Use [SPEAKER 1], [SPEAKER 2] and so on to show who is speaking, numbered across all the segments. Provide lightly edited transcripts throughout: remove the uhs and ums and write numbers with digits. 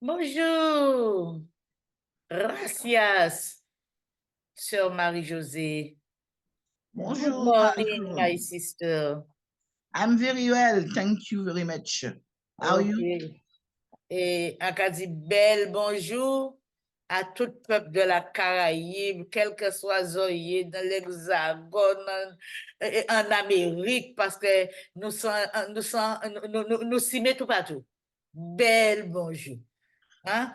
[SPEAKER 1] Bonjour. Gracias, Sœur Marie-Josée. Good
[SPEAKER 2] Bonjour,
[SPEAKER 1] morning,
[SPEAKER 2] Marjorie.
[SPEAKER 1] my sister.
[SPEAKER 2] I'm very well, thank you very much. How are
[SPEAKER 1] OK.
[SPEAKER 2] you?
[SPEAKER 1] Et on dit bel bonjour à tout le peuple de la Caraïbe, quel que soit zoyé, dans l'Hexagone, en Amérique, parce que nous s'y mettons partout. Bel bonjour. Hein?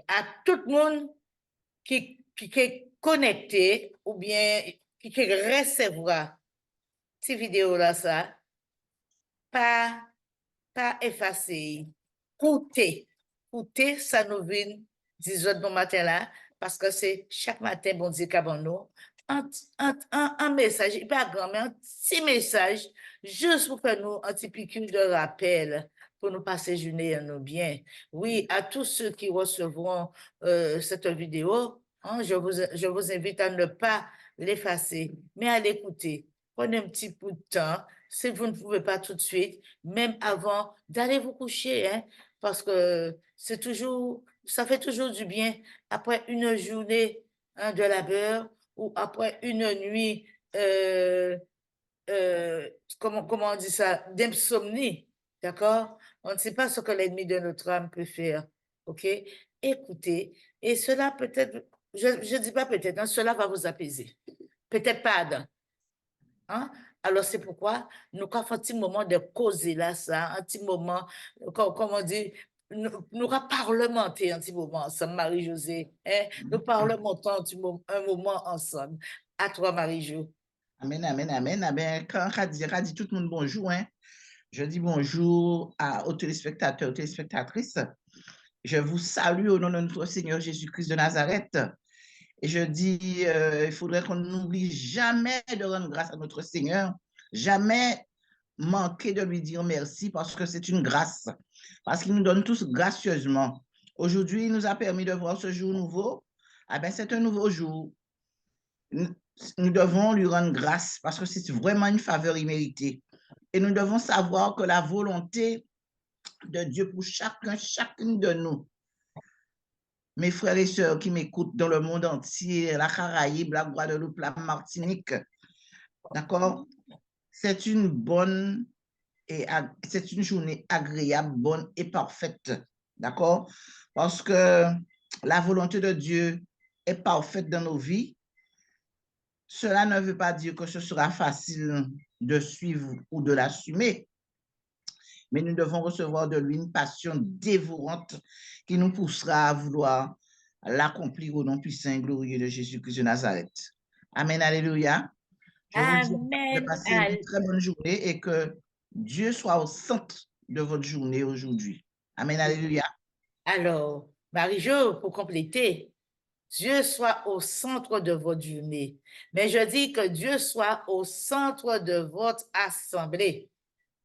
[SPEAKER 1] À tout le monde qui est connecté ou bien qui recevra ces vidéos-là, ça, pas, pas effacer. Écoutez, écoutez, ça nous vient 10 heures du matin là, parce que c'est chaque matin, bon Dieu, qu'avant nous, un message, pas grand, mais un petit message, juste pour faire nous un petit piqûre de rappel, pour nous passer journée à nous bien. Oui, à tous ceux qui recevront cette vidéo, hein, je vous invite à ne pas l'effacer, mais à l'écouter. Prenez un petit peu de temps. Si vous ne pouvez pas tout de suite, même avant d'aller vous coucher, hein, parce que c'est toujours, ça fait toujours du bien après une journée hein, de labeur ou après une nuit, comment on dit ça, d'insomnie, d'accord? On ne sait pas ce que l'ennemi de notre âme peut faire, ok? Écoutez, et cela peut-être, je dis pas peut-être, hein, cela va vous apaiser. Peut-être pas, Adam. Hein? Alors, c'est pourquoi nous avons un petit moment de causer là, ça, un petit moment, comme on dit, nous avons parlementé un petit moment ensemble, Marie-Josée. Hein? Nous parlementons un moment ensemble. À toi, Marie-Jo.
[SPEAKER 2] Amen, amen, amen. Ah ben, quand Khadija dit tout le monde bonjour, hein, je dis bonjour aux téléspectateurs, aux téléspectatrices. Je vous salue au nom de notre Seigneur Jésus-Christ de Nazareth. Et je dis, il faudrait qu'on n'oublie jamais de rendre grâce à notre Seigneur, jamais manquer de lui dire merci parce que c'est une grâce, parce qu'il nous donne tous gracieusement. Aujourd'hui, il nous a permis de voir ce jour nouveau. Ah ben, c'est un nouveau jour. Nous devons lui rendre grâce parce que c'est vraiment une faveur imméritée. Et nous devons savoir que la volonté de Dieu pour chacune de nous, mes frères et sœurs qui m'écoutent dans le monde entier, la Caraïbe, la Guadeloupe, la Martinique, d'accord? C'est une bonne et c'est une journée agréable, bonne et parfaite, d'accord? Parce que la volonté de Dieu est parfaite dans nos vies. Cela ne veut pas dire que ce sera facile de suivre ou de l'assumer, mais nous devons recevoir de lui une passion dévorante qui nous poussera à vouloir l'accomplir au nom puissant et glorieux de Jésus-Christ de Nazareth. Amen, alléluia. Je vous dis de
[SPEAKER 1] Amen.
[SPEAKER 2] passer une très bonne journée et que Dieu soit au centre de votre journée aujourd'hui. Amen, alléluia.
[SPEAKER 1] Alors, Marie-Jo, pour compléter, Dieu soit au centre de votre journée. Mais je dis que Dieu soit au centre de votre assemblée.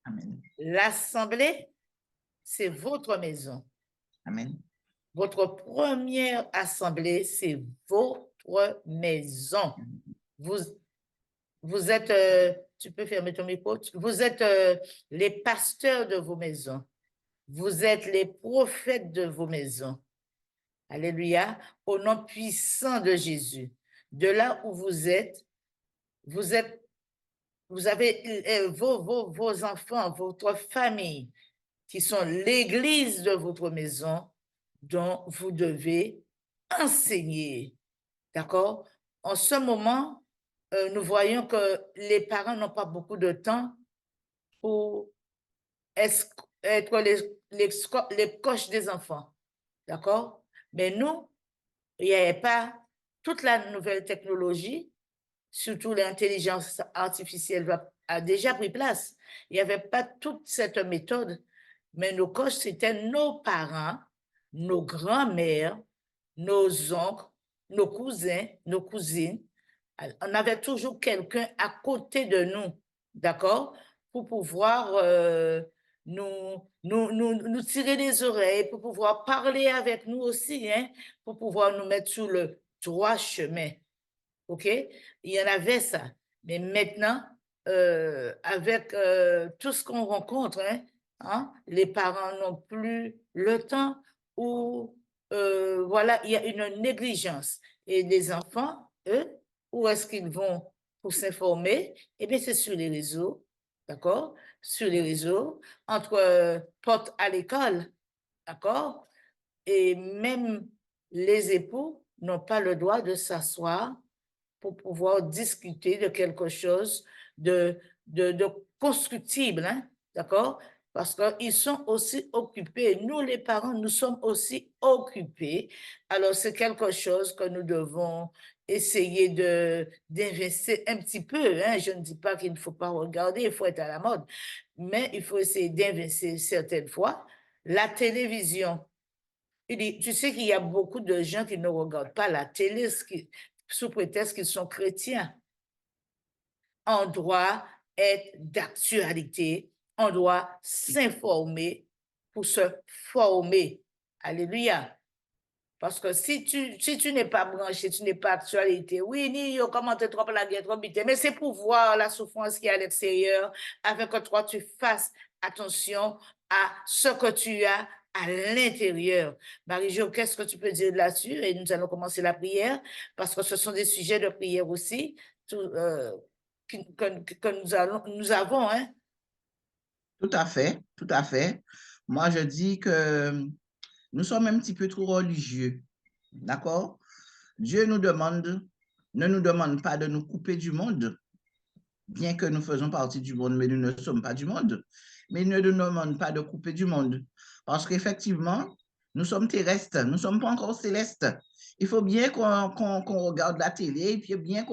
[SPEAKER 2] Amen.
[SPEAKER 1] L'assemblée, c'est votre maison.
[SPEAKER 2] Amen.
[SPEAKER 1] Votre première assemblée, c'est votre maison. Vous, vous êtes, tu peux fermer ton micro, vous êtes les pasteurs de vos maisons. Vous êtes les prophètes de vos maisons. Alléluia. Au nom puissant de Jésus. De là où vous êtes, vous avez vos enfants, votre famille, qui sont l'église de votre maison, dont vous devez enseigner. D'accord? En ce moment, nous voyons que les parents n'ont pas beaucoup de temps pour être les coachs des enfants. D'accord? Mais nous, il n'y avait pas toute la nouvelle technologie, surtout l'intelligence artificielle a déjà pris place. Il n'y avait pas toute cette méthode, mais nos coachs, c'était nos parents, nos grands-mères, nos oncles, nos cousins, nos cousines. On avait toujours quelqu'un à côté de nous, d'accord, pour pouvoir nous tirer les oreilles, pour pouvoir parler avec nous aussi, hein, pour pouvoir nous mettre sur le droit chemin. OK? Il y en avait ça. Mais maintenant, avec tout ce qu'on rencontre, hein, hein, les parents n'ont plus le temps ou voilà, il y a une négligence. Et les enfants, eux, où est-ce qu'ils vont pour s'informer? Eh bien, c'est sur les réseaux, d'accord? Sur les réseaux, entre portes à l'école, d'accord? Et même les époux n'ont pas le droit de s'asseoir pour pouvoir discuter de quelque chose de constructible, hein, d'accord? Parce qu'ils sont aussi occupés. Nous, les parents, nous sommes aussi occupés. Alors, c'est quelque chose que nous devons essayer d'investir un petit peu, hein. Je ne dis pas qu'il ne faut pas regarder, il faut être à la mode, mais il faut essayer d'investir certaines fois. La télévision, tu sais qu'il y a beaucoup de gens qui ne regardent pas la télé sous prétexte qu'ils sont chrétiens. On doit être d'actualité, on doit s'informer pour se former. Alléluia. Parce que si tu n'es pas branché, tu n'es pas actualité, oui, ni comment te trompe la guerre, trop vite, mais c'est pour voir la souffrance qui est à l'extérieur, afin que toi, tu fasses attention à ce que tu as à l'intérieur. Marie-Jo, qu'est-ce que tu peux dire là-dessus? Et nous allons commencer la prière, parce que ce sont des sujets de prière aussi que nous avons, hein?
[SPEAKER 2] Tout à fait, tout à fait. Moi, je dis que nous sommes un petit peu trop religieux, d'accord? Dieu ne nous demande pas de nous couper du monde, bien que nous faisons partie du monde, mais nous ne sommes pas du monde. Mais il ne nous demande pas de couper du monde. Parce qu'effectivement, nous sommes terrestres, nous ne sommes pas encore célestes. Il faut bien qu'on regarde la télé et puis bien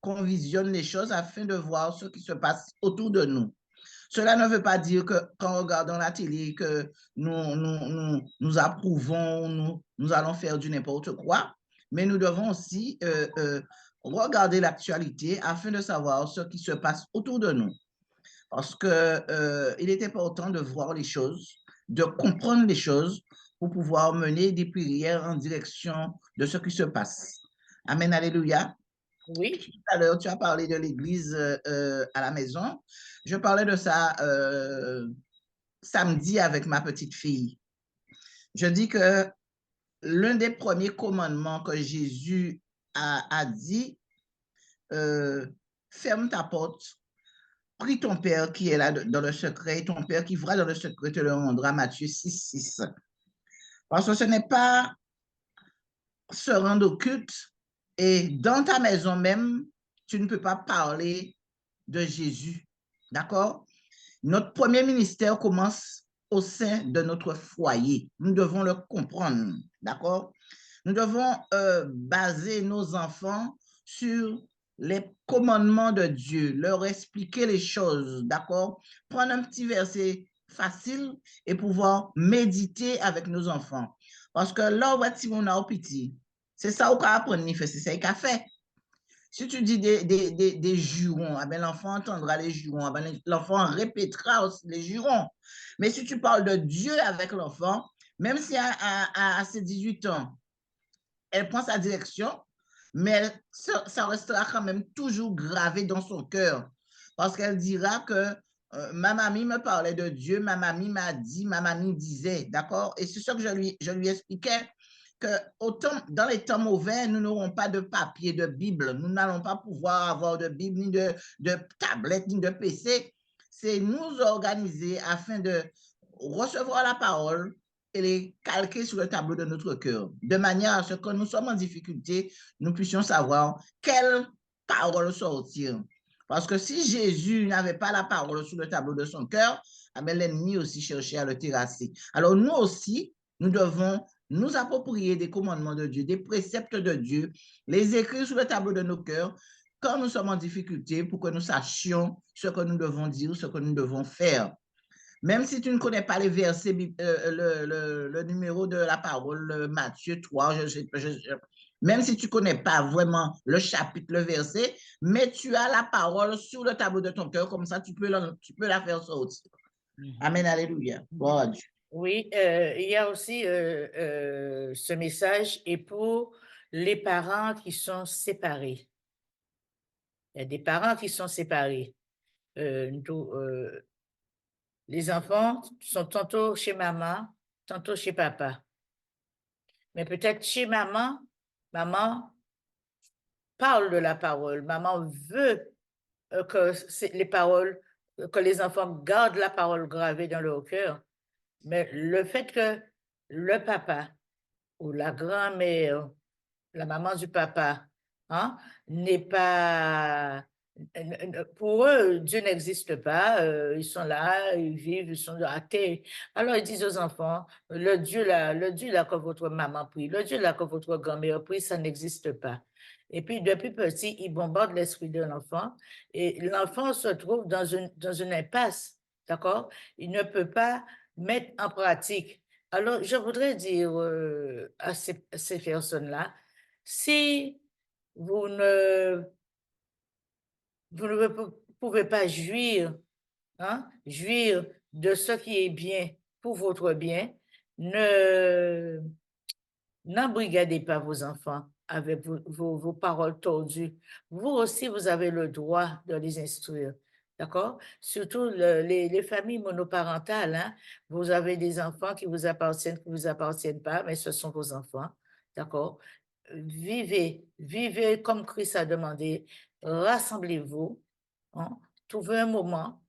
[SPEAKER 2] qu'on visionne les choses afin de voir ce qui se passe autour de nous. Cela ne veut pas dire qu'en regardant la télé, que nous approuvons, nous allons faire du n'importe quoi, mais nous devons aussi regarder l'actualité afin de savoir ce qui se passe autour de nous. Parce qu'il est important de voir les choses, de comprendre les choses pour pouvoir mener des prières en direction de ce qui se passe. Amen, alléluia.
[SPEAKER 1] Oui.
[SPEAKER 2] Tout à l'heure, tu as parlé de l'église à la maison. Je parlais de ça samedi avec ma petite fille. Je dis que l'un des premiers commandements que Jésus a dit, ferme ta porte, prie ton Père qui est là dans le secret, ton Père qui voit dans le secret te le rendra, Matthieu 6:6. Parce que ce n'est pas se rendre au culte et dans ta maison même, tu ne peux pas parler de Jésus. D'accord? Notre premier ministère commence au sein de notre foyer. Nous devons le comprendre. D'accord? Nous devons baser nos enfants sur les commandements de Dieu, leur expliquer les choses. D'accord? Prendre un petit verset facile et pouvoir méditer avec nos enfants. Parce que là, si on a petit, c'est ça qu'on apprend, c'est ça qu'on fait. Si tu dis des jurons, eh l'enfant entendra les jurons, l'enfant répétera aussi les jurons. Mais si tu parles de Dieu avec l'enfant, même si à ses 18 ans, elle prend sa direction, mais ça restera quand même toujours gravé dans son cœur. Parce qu'elle dira que ma mamie me parlait de Dieu, ma mamie m'a dit, ma mamie disait, d'accord? Et c'est ça que je lui expliquais, que autant dans les temps mauvais, nous n'aurons pas de papier, de Bible, nous n'allons pas pouvoir avoir de Bible, ni de tablette, ni de PC. C'est nous organiser afin de recevoir la parole et les calquer sur le tableau de notre cœur, de manière à ce que nous sommes en difficulté, nous puissions savoir quelle parole sortir. Parce que si Jésus n'avait pas la parole sur le tableau de son cœur, l'ennemi aussi cherchait à le terrasser. Alors nous aussi, nous devons nous approprier des commandements de Dieu, des préceptes de Dieu, les écrire sur le tableau de nos cœurs quand nous sommes en difficulté pour que nous sachions ce que nous devons dire, ce que nous devons faire. Même si tu ne connais pas les versets, le numéro de la parole, Matthieu 3, même si tu ne connais pas vraiment le chapitre, le verset, mais tu as la parole sur le tableau de ton cœur, comme ça tu peux la faire sortir. Amen, alléluia. Gloire à Dieu.
[SPEAKER 1] Oui, il y a aussi ce message et pour les parents qui sont séparés. Il y a des parents qui sont séparés. Les enfants sont tantôt chez maman, tantôt chez papa. Mais peut-être chez maman, maman parle de la parole. Maman veut que les paroles, que les enfants gardent la parole gravée dans leur cœur. Mais le fait que le papa ou la grand-mère, la maman du papa, hein, n'est pas... Pour eux, Dieu n'existe pas. Ils sont là, ils vivent, ils sont athées. Alors ils disent aux enfants, le Dieu là que votre maman prie, le Dieu là que votre grand-mère prie, ça n'existe pas. Et puis depuis petit, ils bombardent l'esprit de l'enfant et l'enfant se trouve dans une impasse, d'accord? Il ne peut pas mettre en pratique. Alors, je voudrais dire à ces personnes-là, si vous ne, vous ne pouvez pas jouir, hein, jouir de ce qui est bien pour votre bien, ne n'embrigadez pas vos enfants avec vos paroles tordues. Vous aussi, vous avez le droit de les instruire. D'accord? Surtout les familles monoparentales, hein? Vous avez des enfants qui vous appartiennent pas, mais ce sont vos enfants. D'accord? Vivez comme Christ a demandé. Rassemblez-vous, hein? Trouvez un moment,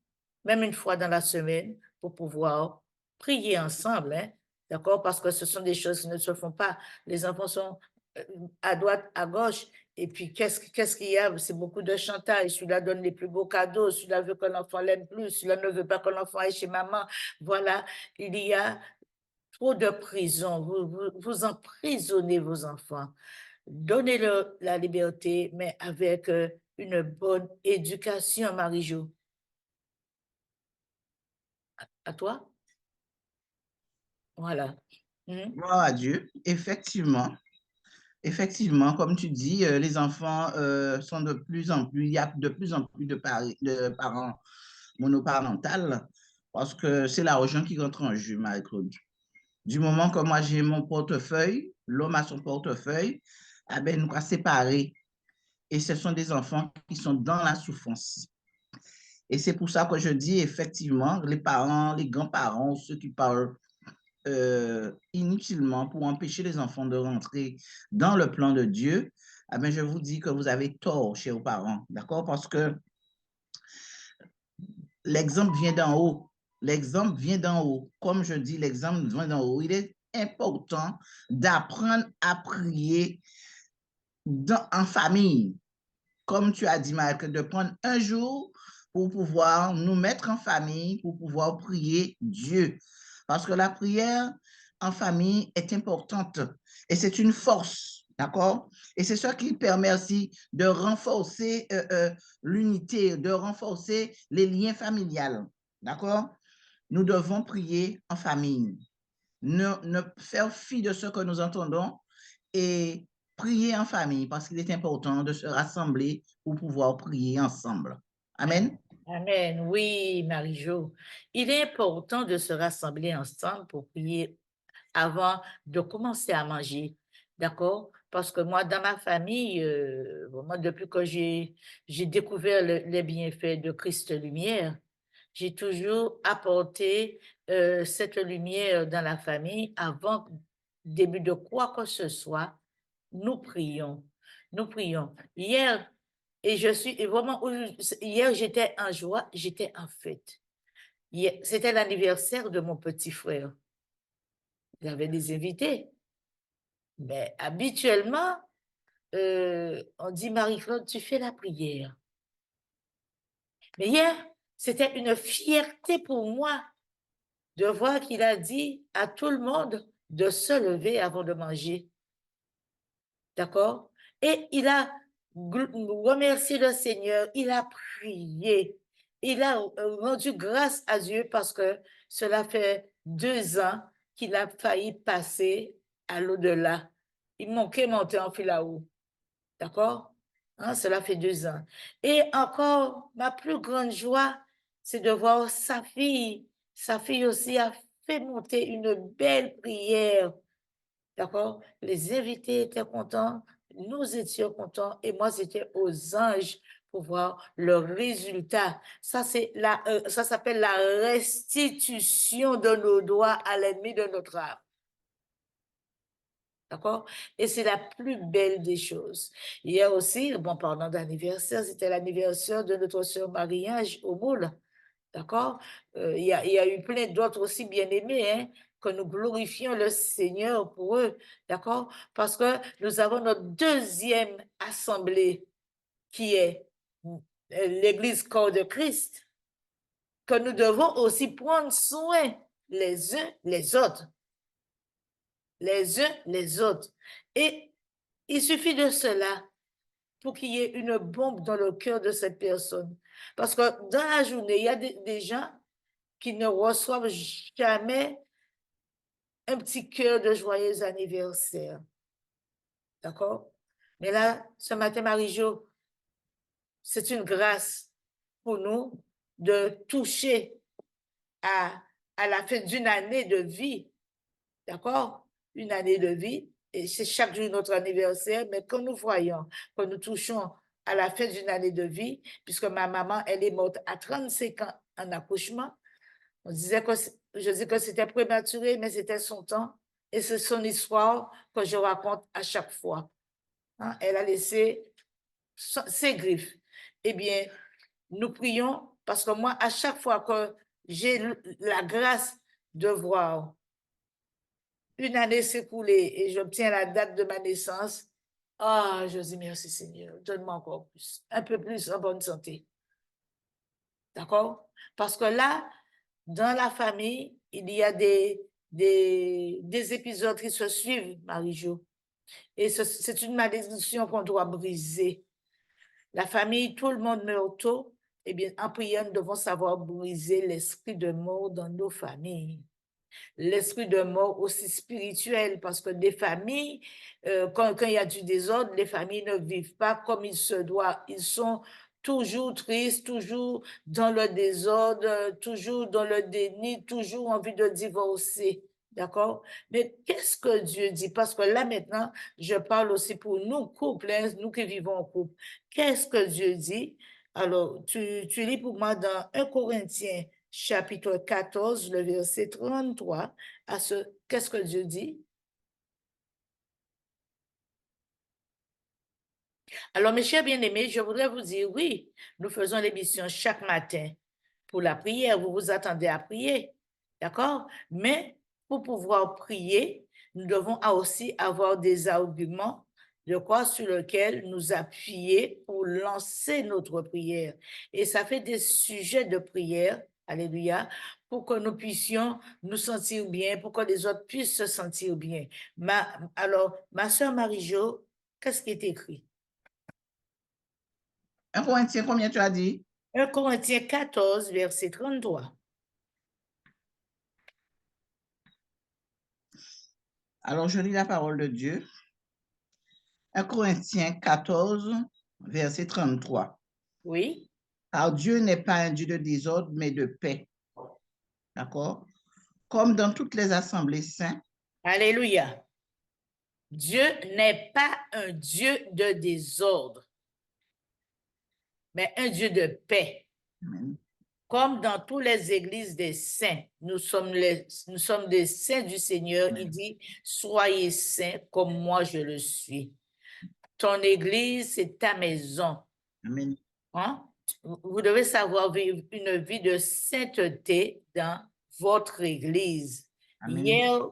[SPEAKER 1] même une fois dans la semaine, pour pouvoir prier ensemble, hein? D'accord? Parce que ce sont des choses qui ne se font pas. Les enfants sont à droite, à gauche. Et puis, qu'est-ce qu'il y a? C'est beaucoup de chantage. Celui-là donne les plus beaux cadeaux. Celui-là veut que l'enfant l'aime plus. Celui-là ne veut pas que l'enfant aille chez maman. Voilà. Il y a trop de prison. Vous emprisonnez vos enfants. Donnez-leur la liberté, mais avec une bonne éducation, Marie-Jo. À toi? Voilà.
[SPEAKER 2] Gloire à Dieu. Effectivement, comme tu dis, les enfants sont de plus en plus, il y a de plus en plus de parents monoparentales parce que c'est l'argent qui rentre en jeu, Marie-Claude. Du moment que moi j'ai mon portefeuille, l'homme a son portefeuille, eh ben, nous sommes séparés. Et ce sont des enfants qui sont dans la souffrance. Et c'est pour ça que je dis effectivement, les parents, les grands-parents, ceux qui parlent inutilement pour empêcher les enfants de rentrer dans le plan de Dieu, eh bien, je vous dis que vous avez tort, chers parents, d'accord? Parce que l'exemple vient d'en haut. L'exemple vient d'en haut. Comme je dis, l'exemple vient d'en haut. Il est important d'apprendre à prier en famille. Comme tu as dit, Marc, de prendre un jour pour pouvoir nous mettre en famille, pour pouvoir prier Dieu. Parce que la prière en famille est importante et c'est une force, d'accord? Et c'est ça qui permet aussi de renforcer l'unité, de renforcer les liens familiales, d'accord? Nous devons prier en famille, ne faire fi de ce que nous entendons et prier en famille parce qu'il est important de se rassembler pour pouvoir prier ensemble. Amen.
[SPEAKER 1] Amen. Oui, Marie-Jo. Il est important de se rassembler ensemble pour prier avant de commencer à manger. D'accord? Parce que moi, dans ma famille, moi, depuis que j'ai découvert les bienfaits de Christ Lumière, j'ai toujours apporté cette lumière dans la famille avant début de quoi que ce soit. Nous prions. Nous prions. Hier, et vraiment, hier, j'étais en joie, j'étais en fête. C'était l'anniversaire de mon petit frère. J'avais des invités. Mais habituellement, on dit, Marie-Claude, tu fais la prière. Mais hier, c'était une fierté pour moi de voir qu'il a dit à tout le monde de se lever avant de manger. D'accord? Et il a remercié le Seigneur, il a prié, il a rendu grâce à Dieu parce que cela fait 2 ans qu'il a failli passer à l'au-delà. Il manquait monter en Filaou. D'accord? Hein, cela fait 2 ans. Et encore, ma plus grande joie, c'est de voir sa fille. Sa fille aussi a fait monter une belle prière. D'accord? Les invités étaient contents, nous étions contents et moi, c'était aux anges pour voir le résultat. Ça, ça s'appelle la restitution de nos droits à l'ennemi de notre âme. D'accord? Et c'est la plus belle des choses. Hier aussi, bon, parlant d'anniversaire, c'était l'anniversaire de notre sœur Marie-Ange au Moule. D'accord? Il y a eu plein d'autres aussi bien-aimés, hein, que nous glorifions le Seigneur pour eux. D'accord? Parce que nous avons notre deuxième assemblée qui est l'Église corps de Christ, que nous devons aussi prendre soin les uns les autres. Les uns les autres. Et il suffit de cela pour qu'il y ait une bombe dans le cœur de cette personne. Parce que dans la journée, il y a des gens qui ne reçoivent jamais un petit cœur de joyeux anniversaire. D'accord? Mais là, ce matin, Marie-Jo, c'est une grâce pour nous de toucher à la fin d'une année de vie. D'accord? Une année de vie. Et c'est chaque jour notre anniversaire. Mais quand nous voyons, quand nous touchons à la fin d'une année de vie, puisque ma maman, elle est morte à 35 ans en accouchement, je dis que c'était prématuré, mais c'était son temps. Et c'est son histoire que je raconte à chaque fois. Hein? Elle a laissé ses griffes. Eh bien, nous prions parce que moi, à chaque fois que j'ai la grâce de voir une année s'écouler et j'obtiens la date de ma naissance, je dis merci Seigneur, donne-moi encore plus, un peu plus en bonne santé. D'accord? Parce que là, dans la famille, il y a des épisodes qui se suivent, Marie-Jo. Et c'est une malédiction qu'on doit briser. La famille, tout le monde meurt tôt. Eh bien, en priant, nous devons savoir briser l'esprit de mort dans nos familles. L'esprit de mort aussi spirituel, parce que des familles, quand il y a du désordre, les familles ne vivent pas comme il se doit. Ils sont toujours tristes, toujours dans le désordre, toujours dans le déni, toujours envie de divorcer. D'accord? Mais qu'est-ce que Dieu dit? Parce que là, maintenant, je parle aussi pour nous, couples, hein, nous qui vivons en couple. Qu'est-ce que Dieu dit? Alors, tu lis pour moi dans 1 Corinthiens, chapitre 14, le verset 33, qu'est-ce que Dieu dit? Alors, mes chers bien-aimés, je voudrais vous dire, oui, nous faisons l'émission chaque matin pour la prière. Vous vous attendez à prier, d'accord? Mais pour pouvoir prier, nous devons aussi avoir des arguments de quoi sur lequel nous appuyer pour lancer notre prière. Et ça fait des sujets de prière, alléluia, pour que nous puissions nous sentir bien, pour que les autres puissent se sentir bien. Alors, ma soeur Marie-Jo, qu'est-ce qui est écrit?
[SPEAKER 2] 1 Corinthiens, combien tu as dit?
[SPEAKER 1] 1 Corinthiens 14, verset 33.
[SPEAKER 2] Alors, je lis la parole de Dieu. 1 Corinthiens 14, verset 33.
[SPEAKER 1] Oui.
[SPEAKER 2] Car Dieu n'est pas un Dieu de désordre, mais de paix. D'accord? Comme dans toutes les assemblées saintes.
[SPEAKER 1] Alléluia. Dieu n'est pas un Dieu de désordre, mais un Dieu de paix.
[SPEAKER 2] Amen.
[SPEAKER 1] Comme dans toutes les églises des saints, nous sommes des saints du Seigneur. Il dit, soyez saints comme moi je le suis. Ton église, c'est ta maison.
[SPEAKER 2] Amen.
[SPEAKER 1] Hein? Vous devez savoir vivre une vie de sainteté dans votre église.
[SPEAKER 2] Amen.
[SPEAKER 1] Hier,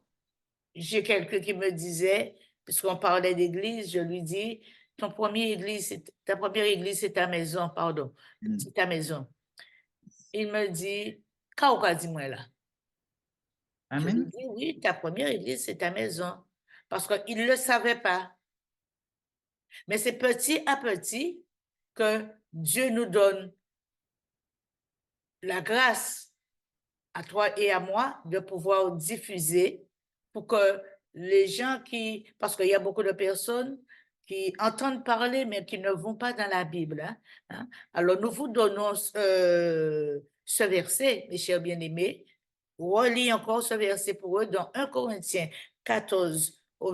[SPEAKER 1] j'ai quelqu'un qui me disait, puisqu'on parlait d'église, je lui dis, ta première église, c'est ta maison, pardon, c'est ta maison. Il me dit, qu'est-ce que dit-moi là? Je lui
[SPEAKER 2] Amen.
[SPEAKER 1] dis, oui, ta première église, c'est ta maison. Parce qu'il ne le savait pas. Mais c'est petit à petit que Dieu nous donne la grâce à toi et à moi de pouvoir diffuser pour que les gens parce qu'il y a beaucoup de personnes qui entendent parler mais qui ne vont pas dans la Bible. Hein. Alors nous vous donnons ce verset, mes chers bien-aimés. Relis encore ce verset pour eux dans 1 Corinthiens 14, au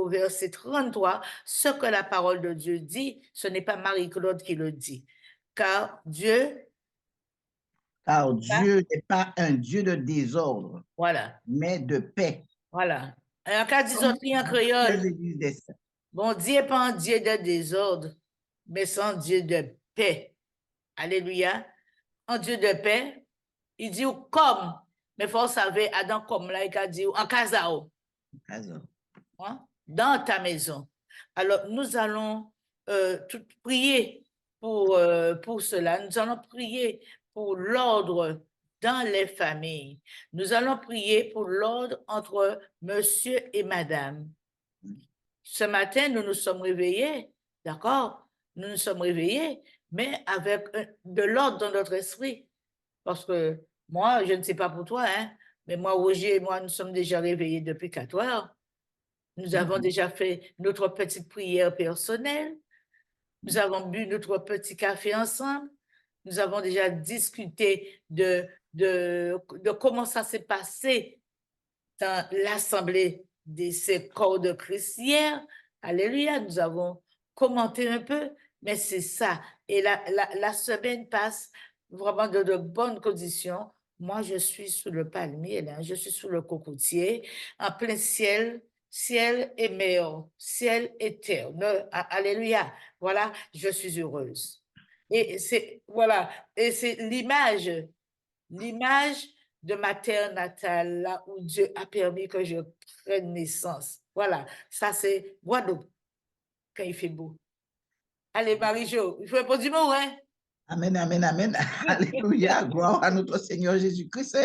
[SPEAKER 1] verset 33, ce que la parole de Dieu dit, ce n'est pas Marie-Claude qui le dit. Car Dieu,
[SPEAKER 2] n'est pas un Dieu de désordre,
[SPEAKER 1] voilà,
[SPEAKER 2] mais de paix.
[SPEAKER 1] voilà. En cas
[SPEAKER 2] Comme
[SPEAKER 1] d'isotrie en
[SPEAKER 2] dans toutes les
[SPEAKER 1] créole,
[SPEAKER 2] églises des saints.
[SPEAKER 1] bon Dieu n'est pas un Dieu de désordre, mais c'est un Dieu de paix. Alléluia. Un Dieu de paix, il dit comme, mais il faut savoir, Adam comme là, il a dit en casao. Hein, dans ta maison. Alors, nous allons tout prier pour cela. Nous allons prier pour l'ordre dans les familles. Nous allons prier pour l'ordre entre monsieur et madame. Ce matin, nous nous sommes réveillés, d'accord? Nous nous sommes réveillés, mais avec de l'ordre dans notre esprit. Parce que moi, je ne sais pas pour toi, hein, mais moi, Roger et moi, nous sommes déjà réveillés depuis 4 heures. Nous avons déjà fait notre petite prière personnelle. Nous avons bu notre petit café ensemble. Nous avons déjà discuté de comment ça s'est passé dans l'assemblée de ces corps de Christ hier. Alléluia, nous avons commenté un peu, mais c'est ça. Et la semaine passe vraiment dans de bonnes conditions. Moi, je suis sous le palmier, là, je suis sous le cocotier, en plein ciel, ciel et mer, ciel et terre. Alléluia. Voilà, je suis heureuse. Et c'est, voilà, et c'est l'image de ma terre natale, là où Dieu a permis que je prenne naissance. Voilà, ça c'est Guadeloupe, quand il fait beau. Allez, Marie-Jo, il faut répondre du mot, hein?
[SPEAKER 2] Amen, amen, amen. Alléluia. Gloire à notre Seigneur Jésus-Christ.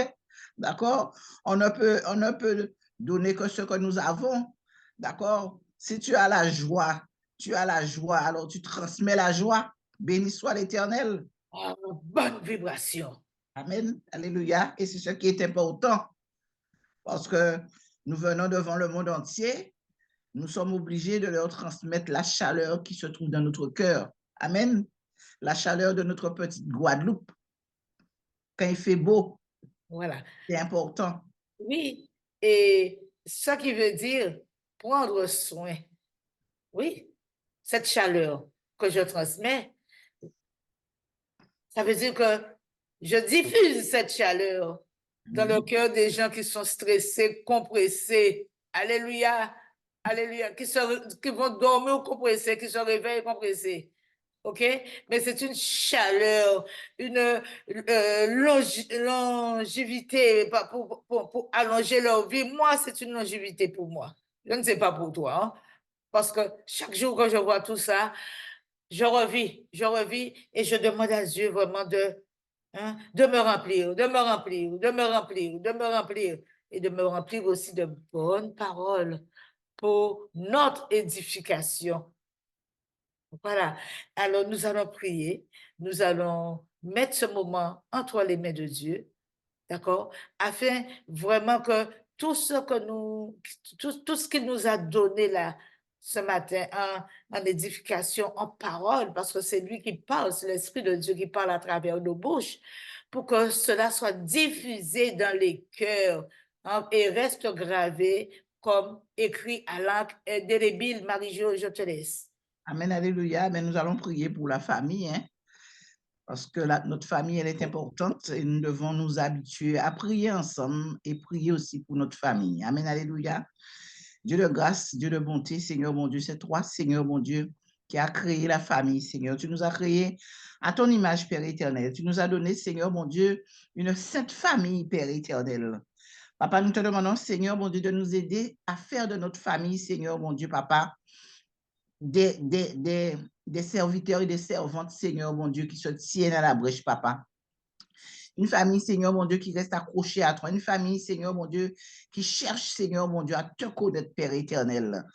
[SPEAKER 2] D'accord? On ne peut donner que ce que nous avons. D'accord? Si tu as la joie, alors tu transmets la joie. Béni soit l'Éternel.
[SPEAKER 1] Oh, bonne vibration.
[SPEAKER 2] Amen. Alléluia. Et c'est ce qui est important. Parce que nous venons devant le monde entier. Nous sommes obligés de leur transmettre la chaleur qui se trouve dans notre cœur. Amen. La chaleur de notre petite Guadeloupe. Quand il fait beau,
[SPEAKER 1] voilà.
[SPEAKER 2] C'est important.
[SPEAKER 1] Oui, et ça qui veut dire prendre soin. Oui, cette chaleur que je transmets, ça veut dire que je diffuse cette chaleur dans le cœur des gens qui sont stressés, compressés. Alléluia, alléluia, qui vont dormir compressés, qui se réveillent compressés. OK? Mais c'est une chaleur, une longévité pour allonger leur vie. Moi, c'est une longévité pour moi. Je ne sais pas pour toi, hein? Parce que chaque jour que je vois tout ça, je revis et je demande à Dieu vraiment de me remplir, de me remplir, de me remplir, de me remplir et de me remplir aussi de bonnes paroles pour notre édification. Voilà. Alors, nous allons prier. Nous allons mettre ce moment entre les mains de Dieu, d'accord, afin vraiment que tout ce tout ce qu'il nous a donné là ce matin en édification, en parole, parce que c'est lui qui parle, c'est l'Esprit de Dieu qui parle à travers nos bouches, pour que cela soit diffusé dans les cœurs, hein, et reste gravé comme écrit à l'encre indélébile. Marie-Jo, je te laisse.
[SPEAKER 2] Amen, alléluia. Mais nous allons prier pour la famille, hein, parce que notre famille, elle est importante et nous devons nous habituer à prier ensemble et prier aussi pour notre famille. Amen, alléluia. Dieu de grâce, Dieu de bonté, Seigneur mon Dieu, c'est toi, Seigneur mon Dieu, qui a créé la famille, Seigneur. Tu nous as créés à ton image, Père éternel. Tu nous as donné, Seigneur mon Dieu, une sainte famille, Père éternel. Papa, nous te demandons, Seigneur mon Dieu, de nous aider à faire de notre famille, Seigneur mon Dieu, Papa, des serviteurs et des servantes, Seigneur mon Dieu, qui se tiennent à la brèche, Papa. Une famille, Seigneur mon Dieu, qui reste accrochée à toi. Une famille, Seigneur mon Dieu, qui cherche, Seigneur mon Dieu, à te connaître, Père éternel.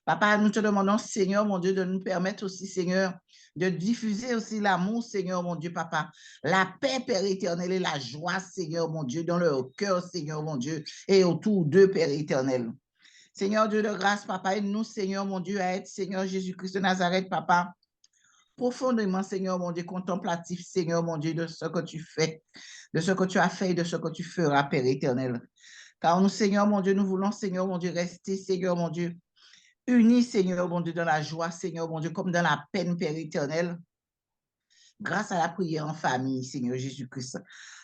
[SPEAKER 2] Papa, nous te demandons, Seigneur mon Dieu, de nous permettre aussi, Seigneur, de diffuser aussi l'amour, Seigneur mon Dieu, Papa. La paix, Père éternel, et la joie, Seigneur mon Dieu, dans leur cœur, Seigneur mon Dieu, et autour d'eux, Père éternel. Seigneur Dieu de grâce, Papa, aide-nous, Seigneur mon Dieu, à être, Seigneur Jésus-Christ de Nazareth, Papa, profondément, Seigneur mon Dieu, contemplatif, Seigneur mon Dieu, de ce que tu fais, de ce que tu as fait et de ce que tu feras, Père éternel. Car nous, Seigneur mon Dieu, nous voulons, Seigneur mon Dieu, rester, Seigneur mon Dieu, unis, Seigneur mon Dieu, dans la joie, Seigneur mon Dieu, comme dans la peine, Père éternel, grâce à la prière en famille, Seigneur Jésus-Christ.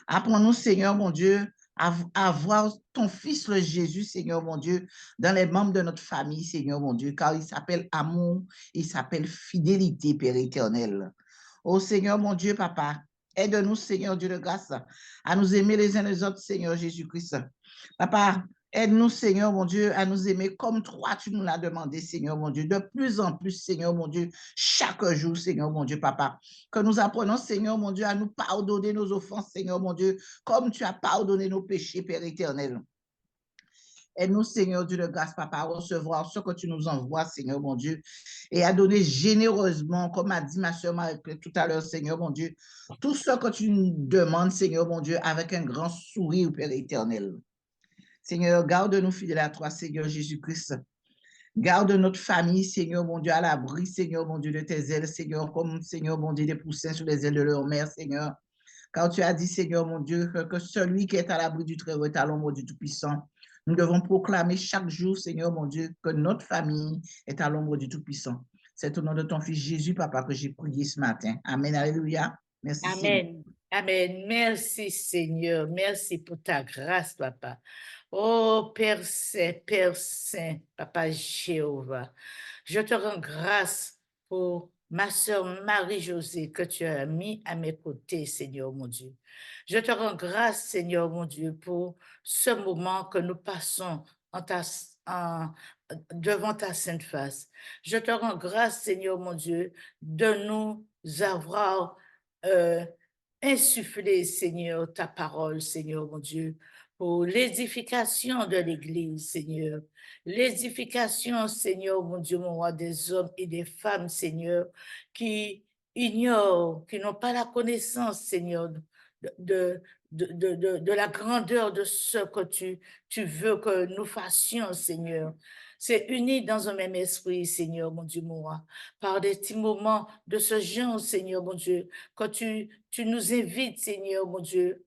[SPEAKER 2] Apprends-nous, Seigneur mon Dieu, à voir ton Fils, le Jésus, Seigneur mon Dieu, dans les membres de notre famille, Seigneur mon Dieu, car il s'appelle amour, il s'appelle fidélité, Père éternel. Oh Seigneur mon Dieu, Papa, aide-nous, Seigneur Dieu de grâce, à nous aimer les uns les autres, Seigneur Jésus-Christ. Papa, aide-nous, Seigneur mon Dieu, à nous aimer comme toi, tu nous l'as demandé, Seigneur mon Dieu, de plus en plus, Seigneur mon Dieu, chaque jour, Seigneur mon Dieu, Papa. Que nous apprenons, Seigneur mon Dieu, à nous pardonner nos offenses, Seigneur mon Dieu, comme tu as pardonné nos péchés, Père éternel. Aide-nous, Seigneur Dieu de grâce, Papa, à recevoir ce que tu nous envoies, Seigneur mon Dieu, et à donner généreusement, comme a dit ma soeur Marie tout à l'heure, Seigneur mon Dieu, tout ce que tu nous demandes, Seigneur mon Dieu, avec un grand sourire, Père éternel. Seigneur, garde-nous fidèles à toi, Seigneur Jésus-Christ. Garde notre famille, Seigneur mon Dieu, à l'abri, Seigneur mon Dieu, de tes ailes, Seigneur, comme, Seigneur mon Dieu, des poussins sur les ailes de leur mère, Seigneur. Car tu as dit, Seigneur mon Dieu, que celui qui est à l'abri du Très-Haut est à l'ombre du Tout-Puissant. Nous devons proclamer chaque jour, Seigneur mon Dieu, que notre famille est à l'ombre du Tout-Puissant. C'est au nom de ton Fils Jésus, Papa, que j'ai prié ce matin. Amen, alléluia. Merci, Seigneur.
[SPEAKER 1] Amen. Amen. Merci, Seigneur. Merci pour ta grâce, Papa. Oh, Père Saint, Papa Jéhovah. Je te rends grâce pour ma sœur Marie-Josée que tu as mis à mes côtés, Seigneur mon Dieu. Je te rends grâce, Seigneur mon Dieu, pour ce moment que nous passons en- devant ta sainte face. Je te rends grâce, Seigneur mon Dieu, de nous avoir euh, insufflé, Seigneur, ta parole, Seigneur mon Dieu, pour l'édification de l'Église, Seigneur. L'édification, Seigneur, mon Dieu, mon roi, des hommes et des femmes, Seigneur, qui ignorent, qui n'ont pas la connaissance, Seigneur, de la grandeur de ce que tu veux que nous fassions, Seigneur. C'est uni dans un même esprit, Seigneur, mon Dieu, mon roi, par des petits moments de ce genre, Seigneur, mon Dieu, quand tu nous invites, Seigneur, mon Dieu,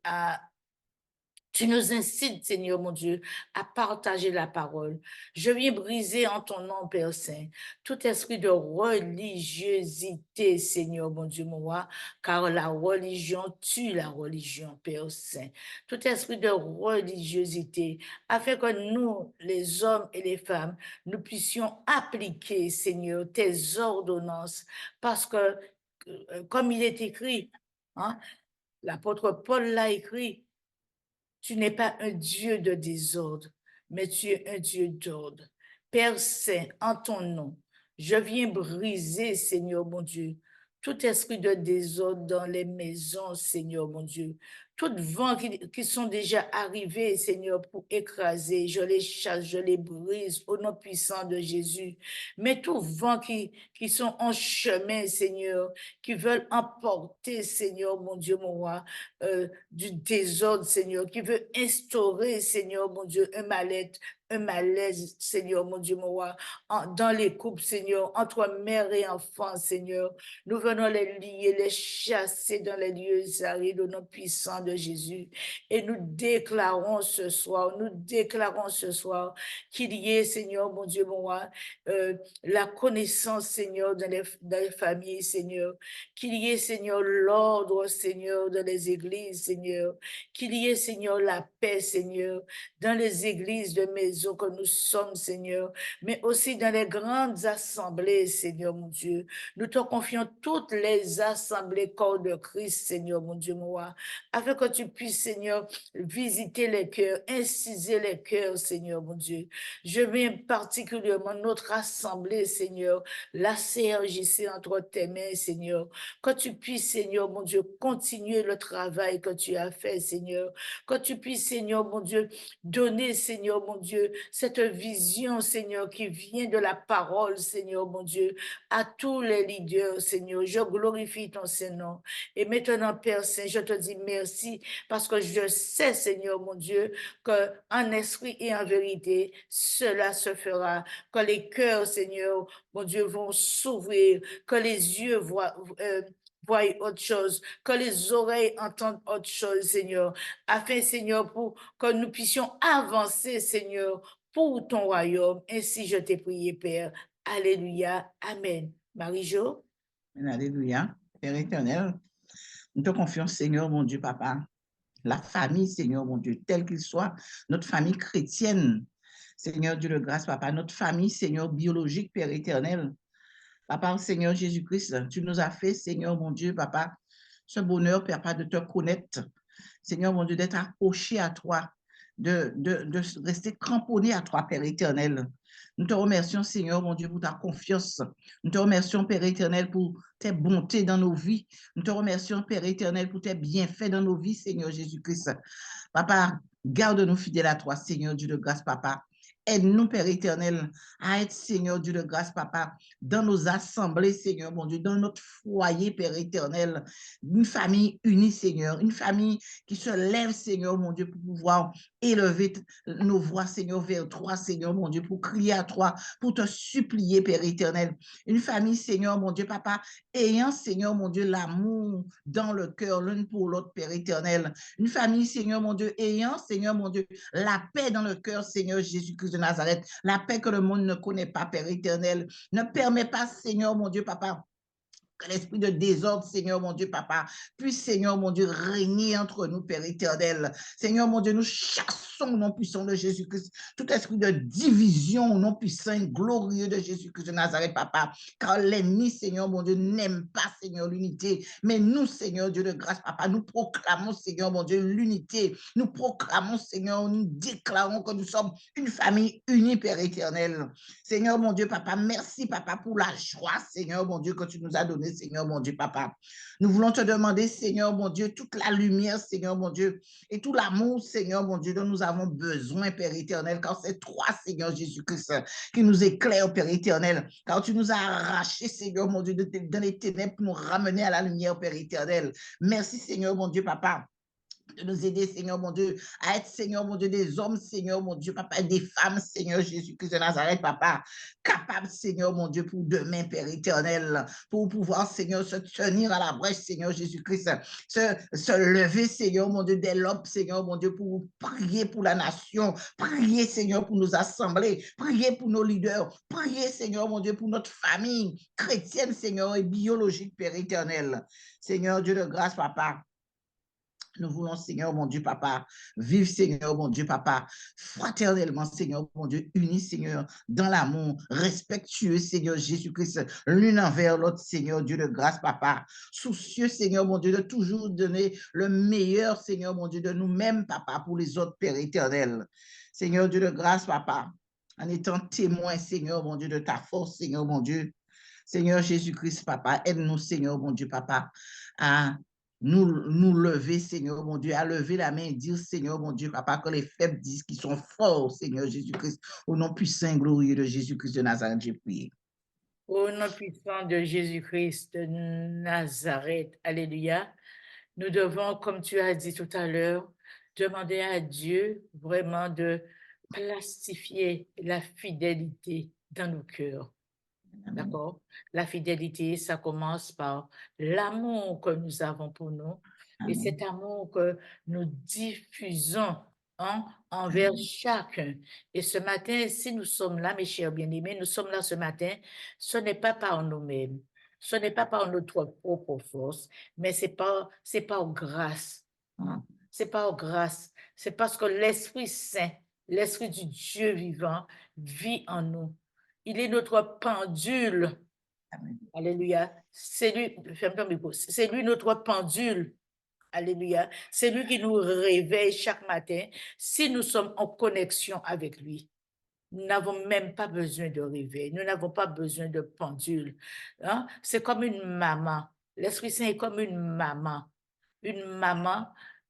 [SPEAKER 1] tu nous incites, Seigneur mon Dieu, à partager la parole. Je viens briser en ton nom, Père Saint, tout esprit de religiosité, Seigneur mon Dieu, mon roi, car la religion tue la religion, Père Saint. Tout esprit de religiosité, afin que nous, les hommes et les femmes, nous puissions appliquer, Seigneur, tes ordonnances, parce que, comme il est écrit, hein, l'apôtre Paul l'a écrit, tu n'es pas un Dieu de désordre, mais tu es un Dieu d'ordre. Père Saint, en ton nom, je viens briser, Seigneur mon Dieu, tout esprit de désordre dans les maisons, Seigneur mon Dieu. Tout vent qui sont déjà arrivés, Seigneur, pour écraser, je les chasse, je les brise au nom puissant de Jésus. Mais tout vent qui sont en chemin, Seigneur, qui veulent emporter, Seigneur mon Dieu, mon roi, du désordre, Seigneur, qui veut instaurer, Seigneur mon Dieu, un malaise, Seigneur mon Dieu, mon roi, dans les couples, Seigneur, entre mère et enfant, Seigneur. Nous venons les lier, les chasser dans les lieux arides au nom puissant de Jésus. Et nous déclarons ce soir, qu'il y ait, Seigneur mon Dieu, mon roi, la connaissance, Seigneur, dans les familles, Seigneur, qu'il y ait, Seigneur, l'ordre, Seigneur, dans les églises, Seigneur. Qu'il y ait, Seigneur, la paix, Seigneur, dans les églises de maison que nous sommes, Seigneur, mais aussi dans les grandes assemblées, Seigneur, mon Dieu. Nous te confions toutes les assemblées corps de Christ, Seigneur, mon Dieu, mon roi, afin que tu puisses, Seigneur, visiter les cœurs, inciser les cœurs, Seigneur, mon Dieu. Je mets particulièrement notre assemblée, Seigneur, la CRJC entre tes mains, Seigneur. Que tu puisses, Seigneur, mon Dieu, continuer le travail que tu as fait, Seigneur. Que tu puisses, Seigneur, mon Dieu, donner, Seigneur, mon Dieu, cette vision, Seigneur, qui vient de la parole, Seigneur, mon Dieu, à tous les leaders, Seigneur. Je glorifie ton Saint-Nom. Et maintenant, Père Saint, je te dis merci parce que je sais, Seigneur, mon Dieu, que en esprit et en vérité, cela se fera. Que les cœurs, Seigneur, mon Dieu, vont s'ouvrir, que les yeux voient autre chose, que les oreilles entendent autre chose, Seigneur, afin, Seigneur, pour que nous puissions avancer, Seigneur, pour ton royaume. Ainsi, je t'ai prié, Père. Alléluia. Amen. Marie-Jo?
[SPEAKER 2] Alléluia. Père éternel, nous te confions, Seigneur, mon Dieu, Papa, la famille, Seigneur, mon Dieu, telle qu'il soit, notre famille chrétienne, Seigneur Dieu de grâce, Papa, notre famille, Seigneur, biologique, Père éternel. Papa, Seigneur Jésus-Christ, tu nous as fait, Seigneur, mon Dieu, Papa, ce bonheur, Papa, de te connaître, Seigneur, mon Dieu, d'être accroché à toi, de rester cramponné à toi, Père éternel. Nous te remercions, Seigneur, mon Dieu, pour ta confiance. Nous te remercions, Père éternel, pour tes bontés dans nos vies. Nous te remercions, Père éternel, pour tes bienfaits dans nos vies, Seigneur Jésus-Christ. Papa, garde-nous fidèles à toi, Seigneur Dieu de grâce, Papa. Aide-nous, Père éternel, à être, Seigneur Dieu de grâce, Papa, dans nos assemblées, Seigneur, mon Dieu, dans notre foyer, Père éternel, une famille unie, Seigneur, une famille qui se lève, Seigneur, mon Dieu, pour pouvoir élever nos voix, Seigneur, vers toi, Seigneur, mon Dieu, pour crier à toi, pour te supplier, Père éternel. Une famille, Seigneur, mon Dieu, Papa, ayant, Seigneur, mon Dieu, l'amour dans le cœur, l'une pour l'autre, Père éternel. Une famille, Seigneur, mon Dieu, ayant, Seigneur, mon Dieu, la paix dans le cœur, Seigneur Jésus-Christ de Nazareth, la paix que le monde ne connaît pas, Père éternel. Ne permets pas, Seigneur, mon Dieu, Papa, que l'esprit de désordre, Seigneur mon Dieu, Papa, puisse, Seigneur mon Dieu, régner entre nous, Père éternel. Seigneur mon Dieu, nous chassons au nom puissant de Jésus-Christ, tout esprit de division au nom puissant et glorieux de Jésus-Christ de Nazareth, Papa. Car l'ennemi, Seigneur mon Dieu, n'aime pas, Seigneur, l'unité. Mais nous, Seigneur Dieu de grâce, Papa, nous proclamons, Seigneur mon Dieu, l'unité. Nous proclamons, Seigneur, nous déclarons que nous sommes une famille unie, Père éternel. Seigneur mon Dieu, Papa, merci, Papa, pour la joie, Seigneur mon Dieu, que tu nous as donnée, Seigneur mon Dieu, Papa. Nous voulons te demander, Seigneur mon Dieu, toute la lumière, Seigneur mon Dieu, et tout l'amour, Seigneur mon Dieu, dont nous avons besoin, Père éternel, car c'est toi, Seigneur Jésus-Christ, qui nous éclaire, Père éternel, car tu nous as arrachés, Seigneur mon Dieu, dans les ténèbres pour nous ramener à la lumière, Père éternel. Merci, Seigneur mon Dieu, Papa, de nous aider, Seigneur mon Dieu, à être, Seigneur mon Dieu, des hommes, Seigneur mon Dieu, Papa, et des femmes, Seigneur Jésus-Christ de Nazareth, Papa, capables, Seigneur mon Dieu, pour demain, Père éternel, pour pouvoir, Seigneur, se tenir à la brèche, Seigneur Jésus-Christ, se lever, Seigneur mon Dieu, dès l'aube, Seigneur mon Dieu, pour prier pour la nation, prier, Seigneur, pour nos assemblées, prier pour nos leaders, prier, Seigneur mon Dieu, pour notre famille chrétienne, Seigneur, et biologique, Père éternel. Seigneur Dieu de grâce, Papa, nous voulons, Seigneur, mon Dieu, Papa, vivre, Seigneur, mon Dieu, Papa, fraternellement, Seigneur, mon Dieu, unis, Seigneur, dans l'amour, respectueux, Seigneur Jésus-Christ, l'une envers l'autre, Seigneur, Dieu de grâce, Papa, soucieux, Seigneur, mon Dieu, de toujours donner le meilleur, Seigneur, mon Dieu, de nous-mêmes, Papa, pour les autres, Père éternel. Seigneur, Dieu de grâce, Papa, en étant témoin, Seigneur, mon Dieu, de ta force, Seigneur, mon Dieu. Seigneur Jésus-Christ, Papa, aide-nous, Seigneur, mon Dieu, Papa, à nous lever, Seigneur, mon Dieu, à lever la main et dire, Seigneur, mon Dieu, Papa, que les faibles disent qu'ils sont forts, Seigneur Jésus-Christ, au nom puissant et glorieux de Jésus-Christ de Nazareth, j'ai prié.
[SPEAKER 1] Au nom puissant de Jésus-Christ de Nazareth, Alléluia, nous devons, comme tu as dit tout à l'heure, demander à Dieu vraiment de plastifier la fidélité dans nos cœurs. D'accord? La fidélité, ça commence par l'amour que nous avons pour nous et cet amour que nous diffusons envers chacun. Et ce matin, si nous sommes là, mes chers bien-aimés, nous sommes là ce matin, ce n'est pas par nous-mêmes, ce n'est pas par notre propre force, mais c'est par grâce. C'est par grâce. C'est parce que l'Esprit Saint, l'Esprit du Dieu vivant, vit en nous. Il est notre pendule.
[SPEAKER 2] Amen.
[SPEAKER 1] Alléluia. C'est lui, c'est lui notre pendule. Alléluia. C'est lui qui nous réveille chaque matin si nous sommes en connexion avec lui. Nous n'avons même pas besoin de réveil. Nous n'avons pas besoin de pendule. Hein? C'est comme une maman. L'Esprit Saint est comme une maman. Une maman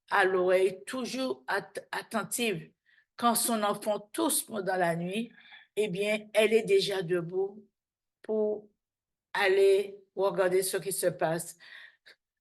[SPEAKER 1] à l'oreille toujours attentive. Quand son enfant tousse pendant la nuit, eh bien, elle est déjà debout pour aller regarder ce qui se passe.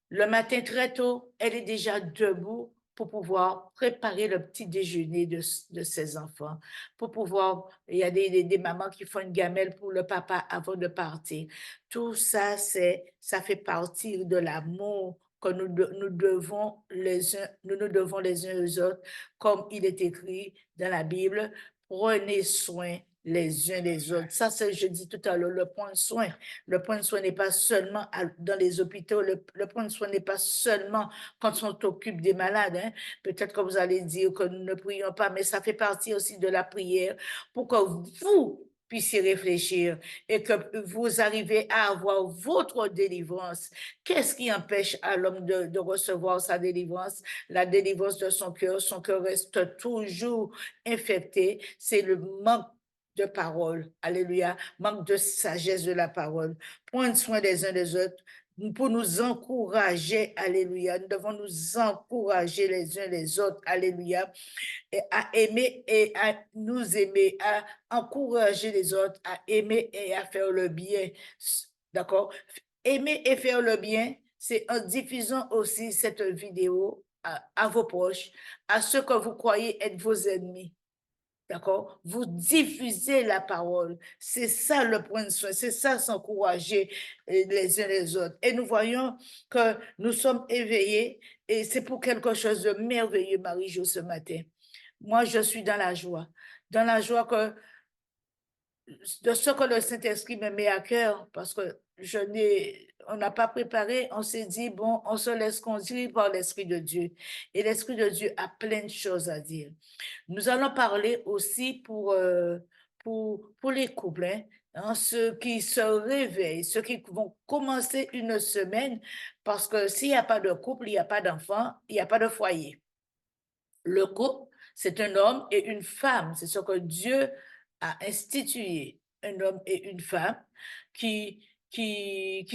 [SPEAKER 1] Le matin très tôt, elle est déjà debout pour pouvoir préparer le petit déjeuner de ses enfants, pour pouvoir, il y a des mamans qui font une gamelle pour le papa avant de partir. Tout ça, ça fait partie de l'amour que nous devons les uns, nous devons les uns aux autres, comme il est écrit dans la Bible, prenez soin les uns des autres. Ça, c'est, je dis tout à l'heure, le point de soin. Le point de soin n'est pas seulement dans les hôpitaux, le point de soin n'est pas seulement quand on s'occupe des malades. Hein. Peut-être que vous allez dire que nous ne prions pas, mais ça fait partie aussi de la prière pour que vous puissiez réfléchir et que vous arrivez à avoir votre délivrance. Qu'est-ce qui empêche à l'homme de recevoir sa délivrance? La délivrance de son cœur reste toujours infecté. C'est le manque de parole. Alléluia. Manque de sagesse de la parole. Prendre soin des uns des autres pour nous encourager. Alléluia. Nous devons nous encourager les uns les autres. Alléluia. Et à aimer et à nous aimer, à encourager les autres, à aimer et à faire le bien. D'accord? Aimer et faire le bien, c'est en diffusant aussi cette vidéo à vos proches, à ceux que vous croyez être vos ennemis. D'accord? Vous diffusez la parole. C'est ça le point de soin. C'est ça s'encourager les uns les autres. Et nous voyons que nous sommes éveillés et c'est pour quelque chose de merveilleux, Marie-Jo, ce matin. Moi, je suis dans la joie. Dans la joie de ce que le Saint-Esprit me met à cœur parce que on n'a pas préparé, on s'est dit, bon, on se laisse conduire par l'Esprit de Dieu. Et l'Esprit de Dieu a plein de choses à dire. Nous allons parler aussi pour les couples, hein, ceux qui se réveillent, ceux qui vont commencer une semaine, parce que s'il n'y a pas de couple, il n'y a pas d'enfant, il n'y a pas de foyer. Le couple, c'est un homme et une femme. C'est ce que Dieu a institué. Un homme et une femme qui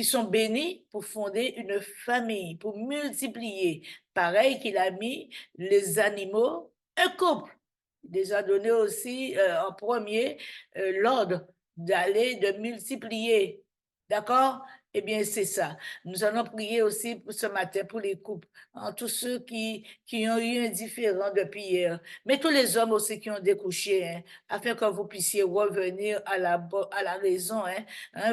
[SPEAKER 1] sont bénis pour fonder une famille, pour multiplier. Pareil qu'il a mis les animaux, un couple. Il les a donné aussi en premier l'ordre d'aller, de multiplier. D'accord? Eh bien, c'est ça. Nous allons prier aussi pour ce matin pour les couples, hein, tous ceux qui ont eu un différend depuis hier, mais tous les hommes aussi qui ont découché, hein, afin que vous puissiez revenir à la raison.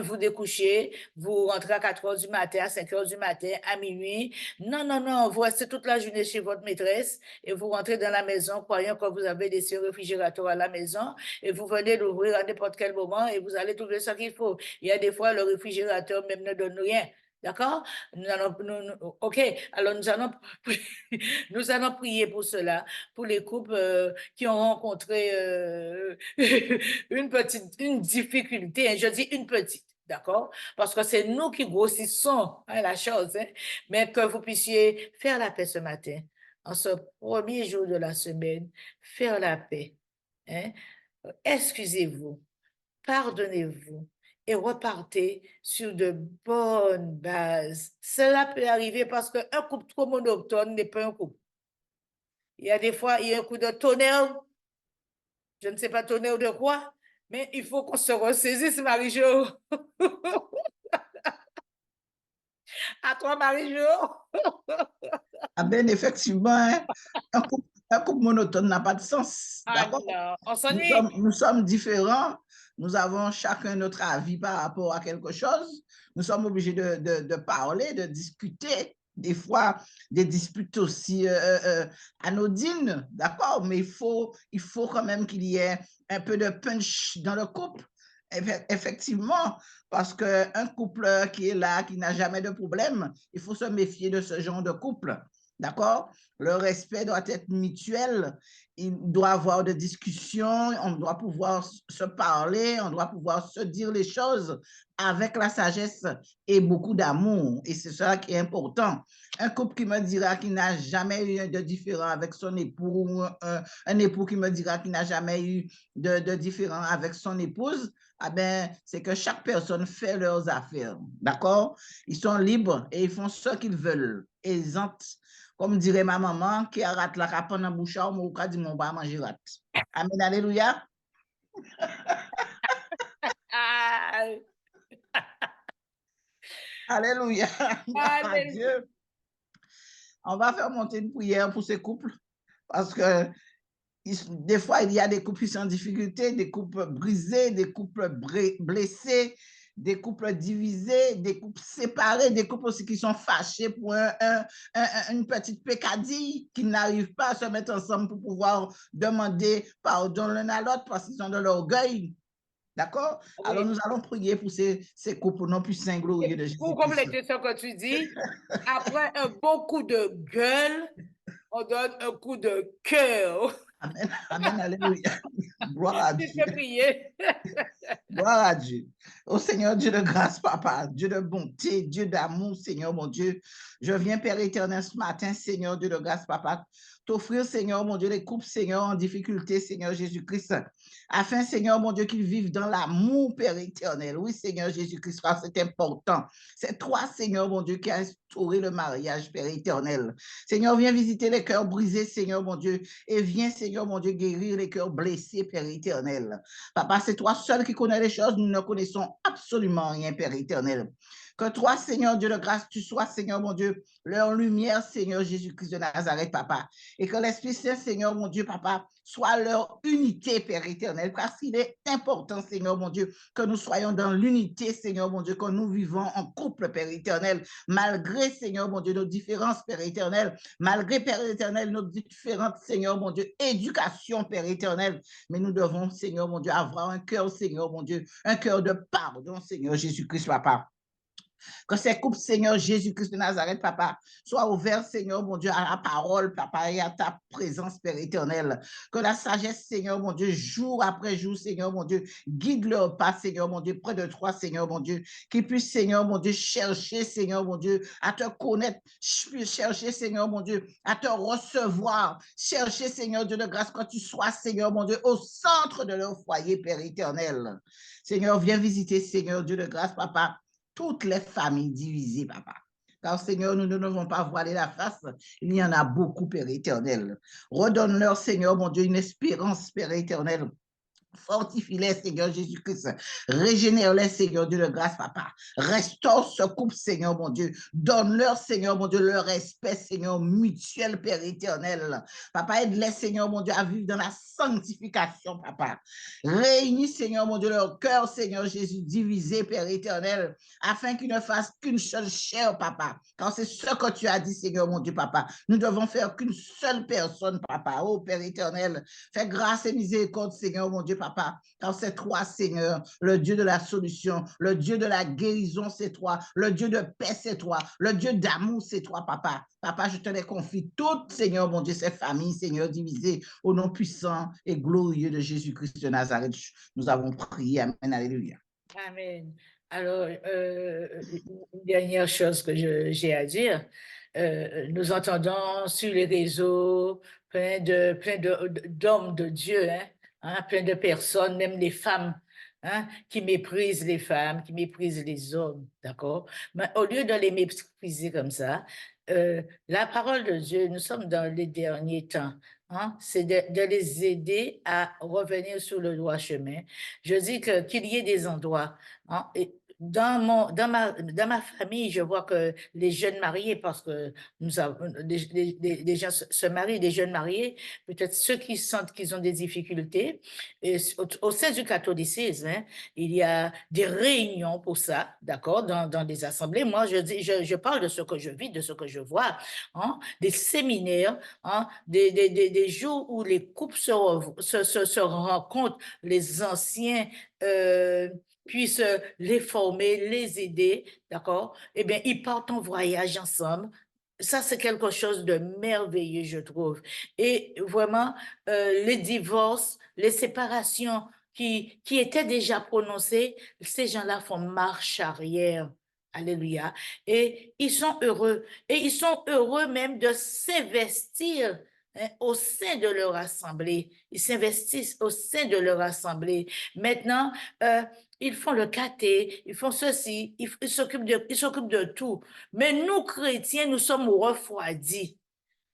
[SPEAKER 1] Vous découchez, vous rentrez à 4 heures du matin, à 5 heures du matin, à minuit. Non, non, non, vous restez toute la journée chez votre maîtresse et vous rentrez dans la maison croyant que vous avez laissé le réfrigérateur à la maison et vous venez l'ouvrir à n'importe quel moment et vous allez trouver ce qu'il faut. Il y a des fois, le réfrigérateur même ne donne rien. D'accord? OK. Alors, nous allons prier pour cela, pour les couples qui ont rencontré une difficulté. Hein, je dis une petite. D'accord? Parce que c'est nous qui grossissons la chose. Hein, mais que vous puissiez faire la paix ce matin, en ce premier jour de la semaine, faire la paix. Hein? Excusez-vous, pardonnez-vous et repartez sur de bonnes bases. Cela peut arriver parce qu'un couple trop monotone n'est pas un couple. Il y a des fois, il y a un coup de tonnerre. Je ne sais pas tonnerre de quoi, mais il faut qu'on se ressaisisse, Marie-Jo. À toi, Marie-Jo.
[SPEAKER 2] Ah ben, effectivement, hein, un couple monotone n'a pas de sens.
[SPEAKER 1] Ah
[SPEAKER 2] D'accord?
[SPEAKER 1] non, on s'ennuie.
[SPEAKER 2] Nous sommes différents. Nous avons chacun notre avis par rapport à quelque chose. Nous sommes obligés de parler, de discuter. Des fois, des disputes aussi anodines, d'accord? Mais il faut quand même qu'il y ait un peu de punch dans le couple. Effectivement, parce qu'un couple qui est là, qui n'a jamais de problème, il faut se méfier de ce genre de couple. D'accord? Le respect doit être mutuel. Il doit y avoir des discussions. On doit pouvoir se parler. On doit pouvoir se dire les choses avec la sagesse et beaucoup d'amour. Et c'est ça qui est important. Un couple qui me dira qu'il n'a jamais eu de différend avec son époux, un époux qui me dira qu'il n'a jamais eu de différend avec son épouse, ah ben, c'est que chaque personne fait leurs affaires. D'accord? Ils sont libres et ils font ce qu'ils veulent. Et ils ont, comme dirait ma maman, qui a raté la cape en bouche, ou qui dit mon pas manger rat. Amen, alléluia.
[SPEAKER 1] Ah,
[SPEAKER 2] Alléluia.
[SPEAKER 1] allez.
[SPEAKER 2] Dieu. On va faire monter une prière pour ces couples parce que des fois, il y a des couples qui sont en difficulté, des couples brisés, des couples blessés, des couples divisés, des couples séparés, des couples aussi qui sont fâchés pour une petite pécadille, qui n'arrivent pas à se mettre ensemble pour pouvoir demander pardon l'un à l'autre parce qu'ils ont de l'orgueil. D'accord?
[SPEAKER 1] Oui.
[SPEAKER 2] Alors, nous allons prier pour ces couples non plus saints glorieux de
[SPEAKER 1] Pour
[SPEAKER 2] Jésus-Christ.
[SPEAKER 1] compléter ce que tu dis, après un bon coup de gueule, on donne un coup de cœur.
[SPEAKER 2] Amen, amen, alléluia. Gloire à
[SPEAKER 1] Tu
[SPEAKER 2] Dieu.
[SPEAKER 1] peux prier.
[SPEAKER 2] Gloire à Dieu. Ô Seigneur, Dieu de grâce, Papa, Dieu de bonté, Dieu d'amour, Seigneur, mon Dieu. Je viens, Père éternel, ce matin, Seigneur, Dieu de grâce, Papa, t'offrir, Seigneur, mon Dieu, les couples, Seigneur, en difficulté, Seigneur Jésus-Christ, afin, Seigneur, mon Dieu, qu'ils vivent dans l'amour, Père éternel. Oui, Seigneur Jésus-Christ, c'est important. C'est toi, Seigneur, mon Dieu, qui a instauré le mariage, Père éternel. Seigneur, viens visiter les cœurs brisés, Seigneur, mon Dieu, et viens, Seigneur, mon Dieu, guérir les cœurs blessés, Père éternel. Papa, c'est toi seul qui connais les choses, nous ne connaissons absolument rien, Père éternel. Que toi, Seigneur Dieu de grâce, tu sois, Seigneur mon Dieu, leur lumière, Seigneur Jésus-Christ de Nazareth, Papa. Et que l'Esprit Saint, Seigneur mon Dieu, Papa, soit leur unité, Père éternel. Parce qu'il est important, Seigneur mon Dieu, que nous soyons dans l'unité, Seigneur mon Dieu, que nous vivons en couple, Père éternel, malgré, Seigneur mon Dieu, nos différences, Père éternel, malgré, Père éternel, nos différentes, Seigneur mon Dieu, éducation, Père éternel. Mais nous devons, Seigneur mon Dieu, avoir un cœur, Seigneur mon Dieu, un cœur de pardon, Seigneur Jésus-Christ, Papa. Que ces couples, Seigneur Jésus-Christ de Nazareth, Papa, soient ouverts, Seigneur, mon Dieu, à la parole, Papa, et à ta présence, Père éternel. Que la sagesse, Seigneur, mon Dieu, jour après jour, Seigneur, mon Dieu, guide leur pas, Seigneur, mon Dieu, près de toi, Seigneur, mon Dieu, qu'ils puissent, Seigneur, mon Dieu, chercher, Seigneur, mon Dieu, à te connaître, chercher, Seigneur, mon Dieu, à te recevoir, chercher, Seigneur, Dieu de grâce, quand tu sois, Seigneur, mon Dieu, au centre de leur foyer, Père éternel. Seigneur, viens visiter, Seigneur, Dieu de grâce, Papa, toutes les familles divisées, Papa. Car Seigneur, nous ne devons pas voiler la face. Il y en a beaucoup, Père éternel. Redonne-leur, Seigneur, mon Dieu, une espérance, Père éternel. Fortifie-les, Seigneur Jésus-Christ. Régénère-les, Seigneur Dieu de grâce, Papa. Restaure ce couple, Seigneur mon Dieu. Donne-leur, Seigneur mon Dieu, leur respect, Seigneur, mutuel, Père éternel. Papa, aide-les, Seigneur mon Dieu, à vivre dans la sanctification, Papa. Réunis, Seigneur mon Dieu, leur cœur, Seigneur Jésus, divisé, Père éternel, afin qu'ils ne fassent qu'une seule chair, Papa. Car c'est ce que tu as dit, Seigneur mon Dieu, Papa. Nous devons faire qu'une seule personne, Papa. Oh, Père éternel, fais grâce et miséricorde, Seigneur mon Dieu, Papa. Car c'est toi, Seigneur, le Dieu de la solution, le Dieu de la guérison, c'est toi. Le Dieu de paix, c'est toi. Le Dieu d'amour, c'est toi, Papa. Papa, je te les confie toutes, Seigneur mon Dieu, ces familles, Seigneur, divisées au nom puissant et glorieux de Jésus-Christ de Nazareth. Nous avons prié. Amen. Alléluia.
[SPEAKER 1] Amen. Alors, une dernière chose que j'ai à dire. Nous entendons sur les réseaux plein d'hommes de Dieu, plein de personnes, même les femmes, qui méprisent les femmes, qui méprisent les hommes, d'accord? Mais au lieu de les mépriser comme ça, la parole de Dieu, nous sommes dans les derniers temps, c'est de les aider à revenir sur le droit chemin. Je dis qu'il y ait des endroits, et dans ma famille, je vois que les jeunes mariés, parce que nous avons, les gens se marient, les jeunes mariés, peut-être ceux qui sentent qu'ils ont des difficultés, et au sein du catholicisme, il y a des réunions pour ça, d'accord, dans des assemblées. Moi, je parle de ce que je vis, de ce que je vois, des séminaires, des jours où les couples se rencontrent, les anciens puissent les former, les aider, d'accord? Eh bien, ils partent en voyage ensemble. Ça, c'est quelque chose de merveilleux, je trouve. Et vraiment, les divorces, les séparations qui étaient déjà prononcées, ces gens-là font marche arrière. Alléluia. Et ils sont heureux. Et ils sont heureux même de s'investir au sein de leur assemblée. Ils s'investissent au sein de leur assemblée. Maintenant, ils font le caté, ils font ceci, ils s'occupent de tout. Mais nous, chrétiens, nous sommes refroidis.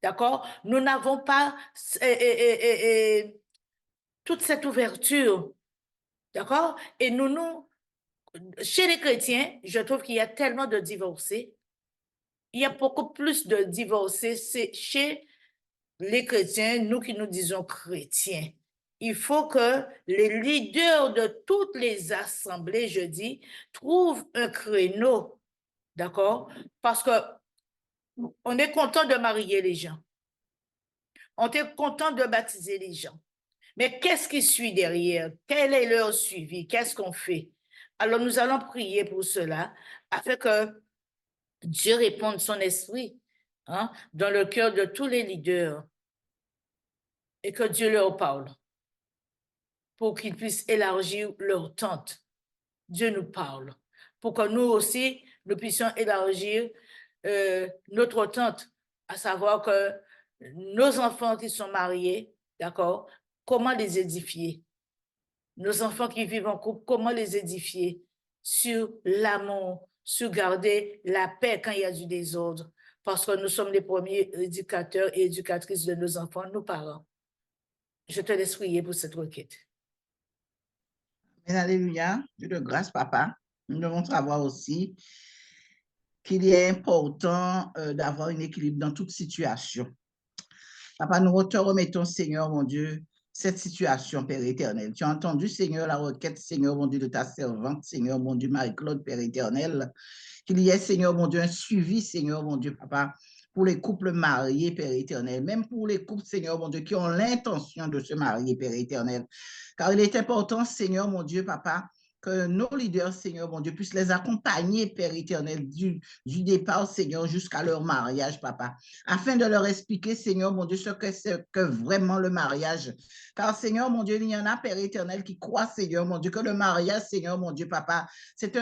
[SPEAKER 1] D'accord? Nous n'avons pas toute cette ouverture. D'accord? Et chez les chrétiens, je trouve qu'il y a tellement de divorcés. il y a beaucoup plus de divorcés chez les chrétiens, nous qui nous disons chrétiens. Il faut que les leaders de toutes les assemblées, je dis, trouvent un créneau, d'accord? Parce que on est content de marier les gens. On est content de baptiser les gens. Mais qu'est-ce qui suit derrière? Quel est leur suivi? Qu'est-ce qu'on fait? Alors, nous allons prier pour cela, afin que Dieu réponde son esprit dans le cœur de tous les leaders et que Dieu leur parle pour qu'ils puissent élargir leur tente. Dieu nous parle pour que nous aussi, nous puissions élargir notre tente, à savoir que nos enfants qui sont mariés, d'accord, comment les édifier? Nos enfants qui vivent en couple, comment les édifier sur l'amour, sur garder la paix quand il y a du désordre, parce que nous sommes les premiers éducateurs et éducatrices de nos enfants, nos parents. Je te laisse prier pour cette requête.
[SPEAKER 2] Alléluia. Dieu de grâce, papa. Nous devons savoir aussi qu'il est important d'avoir un équilibre dans toute situation. Papa, nous te remettons, Seigneur, mon Dieu, cette situation, Père éternel. Tu as entendu, Seigneur, la requête, Seigneur, mon Dieu, de ta servante, Seigneur, mon Dieu, Marie-Claude, Père éternel. Qu'il y ait, Seigneur, mon Dieu, un suivi, Seigneur, mon Dieu, papa, pour les couples mariés, Père éternel. Même pour les couples, Seigneur, mon Dieu, qui ont l'intention de se marier, Père éternel. Car il est important, Seigneur, mon Dieu, papa, que nos leaders, Seigneur, mon Dieu, puissent les accompagner, Père éternel, du départ, Seigneur, jusqu'à leur mariage, papa, afin de leur expliquer, Seigneur, mon Dieu, ce que c'est que vraiment le mariage. Car, Seigneur, mon Dieu, il y en a, Père éternel, qui croient, Seigneur, mon Dieu, que le mariage, Seigneur, mon Dieu, papa, c'est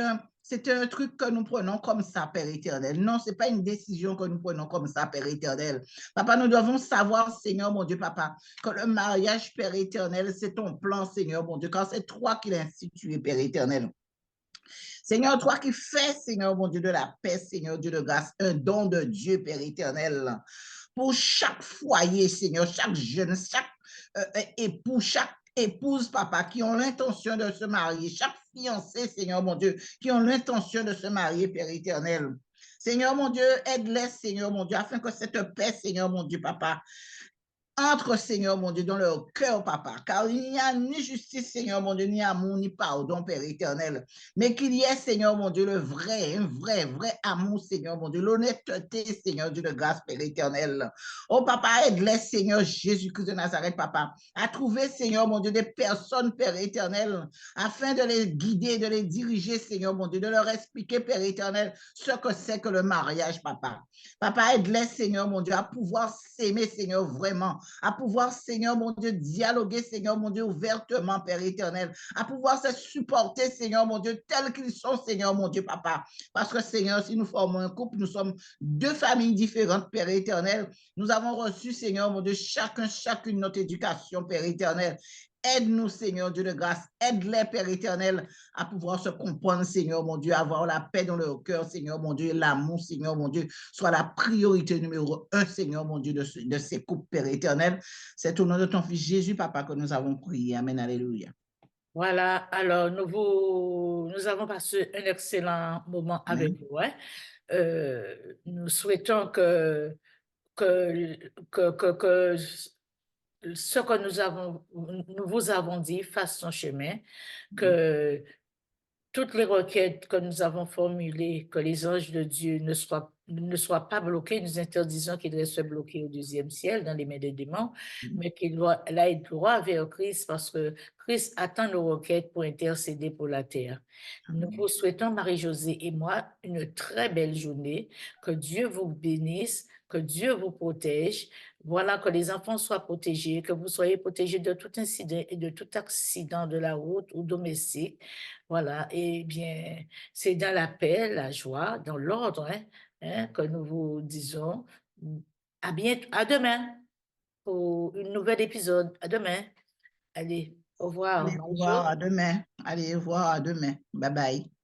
[SPEAKER 2] un truc que nous prenons comme ça, Père éternel. Non, ce n'est pas une décision que nous prenons comme ça, Père éternel. Papa, nous devons savoir, Seigneur, mon Dieu, papa, que le mariage, Père éternel, c'est ton plan, Seigneur, mon Dieu, car c'est toi qui l'as institué, Père éternel. Seigneur, toi qui fais, Seigneur, mon Dieu, de la paix, Seigneur, Dieu de grâce, un don de Dieu, Père éternel, pour chaque foyer, Seigneur, chaque jeune, chaque époux, chaque épouse, papa, qui ont l'intention de se marier, chaque fiancé, Seigneur, mon Dieu, qui ont l'intention de se marier, Père éternel. Seigneur, mon Dieu, aide-les, Seigneur, mon Dieu, afin que cette paix, Seigneur, mon Dieu, papa, entre, Seigneur mon Dieu, dans leur cœur, papa, car il n'y a ni justice, Seigneur mon Dieu, ni amour, ni pardon, Père éternel, mais qu'il y ait, Seigneur mon Dieu, le vrai, un vrai amour, Seigneur mon Dieu, l'honnêteté, Seigneur Dieu de grâce, Père éternel. Oh, papa, aide-les, Seigneur Jésus-Christ de Nazareth, papa, à trouver, Seigneur mon Dieu, des personnes, Père éternel, afin de les guider, de les diriger, Seigneur mon Dieu, de leur expliquer, Père éternel, ce que c'est que le mariage, papa. Papa, aide-les, Seigneur mon Dieu, à pouvoir s'aimer, Seigneur, vraiment, à pouvoir, Seigneur mon Dieu, dialoguer, Seigneur mon Dieu, ouvertement, Père éternel, à pouvoir se supporter, Seigneur mon Dieu, tels qu'ils sont, Seigneur mon Dieu, papa. Parce que, Seigneur, si nous formons un couple, nous sommes deux familles différentes, Père éternel. Nous avons reçu, Seigneur mon Dieu, chacune notre éducation, Père éternel. Aide-nous, Seigneur Dieu de grâce. Aide-les, Père éternel, à pouvoir se comprendre, Seigneur mon Dieu, avoir la paix dans leur cœur, Seigneur mon Dieu, l'amour, Seigneur mon Dieu, soit la priorité numéro 1, Seigneur mon Dieu, de ces couples, Père éternel. C'est au nom de ton Fils Jésus, Papa, que nous avons prié. Amen, alléluia.
[SPEAKER 1] Voilà, alors nous avons passé un excellent moment avec vous. Hein? Nous souhaitons que ce que nous vous avons dit fasse son chemin, que toutes les requêtes que nous avons formulées, que les anges de Dieu ne soient pas bloqués, nous interdisons qu'ils restent bloqués au deuxième ciel dans les mains des démons, mais qu'ils aillent droit vers Christ parce que Christ attend nos requêtes pour intercéder pour la terre. Nous vous souhaitons, Marie-Josée et moi, une très belle journée. Que Dieu vous bénisse, que Dieu vous protège. Voilà, que les enfants soient protégés, que vous soyez protégés de tout incident et de tout accident de la route ou domestique. Voilà, et bien, c'est dans la paix, la joie, dans l'ordre que nous vous disons à bientôt, à demain pour une nouvelle épisode. À demain. Allez, au revoir.
[SPEAKER 2] Allez, au revoir, à demain. Allez, au revoir, à demain. Bye bye.